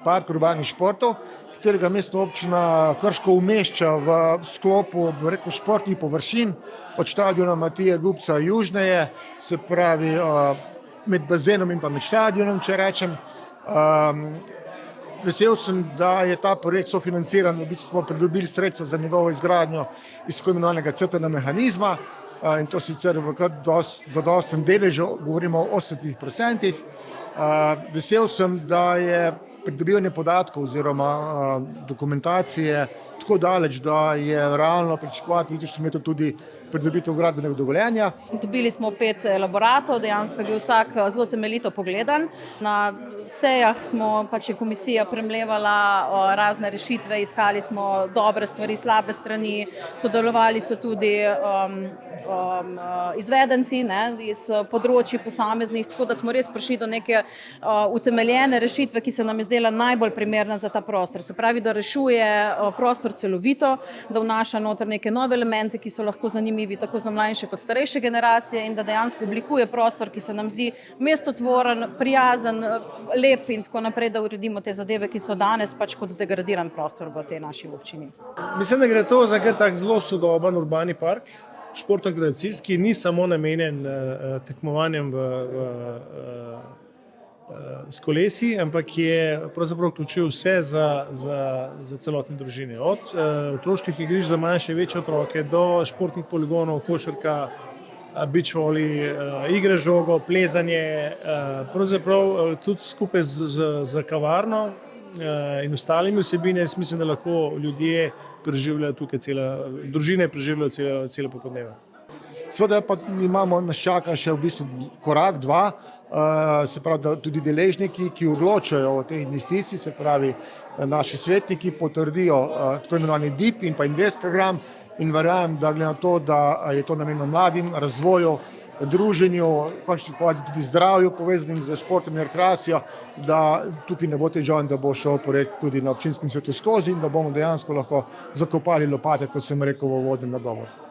park urbanih športov, katerega mestna občina Krško umešča v sklopu, bi rekel, športnih površin od štadiona Matije Gubca južneje, se pravi med bazenom in pa med štadionom, če rečem. Vesel sem, da je ta projekt sofinanciran, v bistvu smo pridobili sredstva za njegovo izgradnjo iz tako imenovanega CTN mehanizma, in to sicer v kar zadostnem deležu, govorimo o 80%. Vesel sem, da je pridobivanje podatkov oziroma dokumentacije tako daleč, da je realno pričakovati v letošnjem letu tudi pridobitev gradbenega dovoljenja. Dobili smo 5 elaboratov, dejansko je bil vsak zelo temeljito pogledan. Na sejah smo komisija premlevala razne rešitve, iskali smo dobre stvari, slabe strani, sodelovali so tudi izvedenci iz področji posameznih, tako da smo res prišli do neke utemeljene rešitve, ki se nam je zdela najbolj primerna za ta prostor. Se pravi, da rešuje prostor celovito, da vnaša noter neke nove elemente, ki so lahko zanimivi tako za mlajše kot starejše generacije in da dejansko oblikuje prostor, ki se nam zdi mestotvoren, prijazen, lep in tako naprej, da uredimo te zadeve, ki so danes kot degradiran prostor v tej naši občini. Mislim, da gre to za tak zelo sodoben urbani park, športno-rekreacijski, ni samo namenjen tekmovanjem s kolesi, ampak je pravzaprav vključil vse za celotne družine. Od otroških igrišč za manjše, večje otroke do športnih poligonov, košarka, beach volley, igre z žogo, plezanje, pravzaprav tudi skupaj z kavarno in ostalimi vsebine. Jaz mislim, da lahko ljudje preživljajo tukaj družine preživljajo cele popoldneve. Seveda pa nas čaka še v bistvu korak, 2, se pravi, da tudi deležniki, ki odločajo o tej investiciji, se pravi, naši svetniki potrdijo tako imenovani DIP in pa Invest program in verjamem, da glede na to, da je to namenjeno mladim, razvoju, druženju, v končni fazi tudi zdravju, povezanim z športom in rekreacijo, da tukaj ne bo težav in da bo šel projekt tudi na občinskem svetu skozi in da bomo dejansko lahko zakopali lopate, kot sem rekel v uvodnem nagovoru.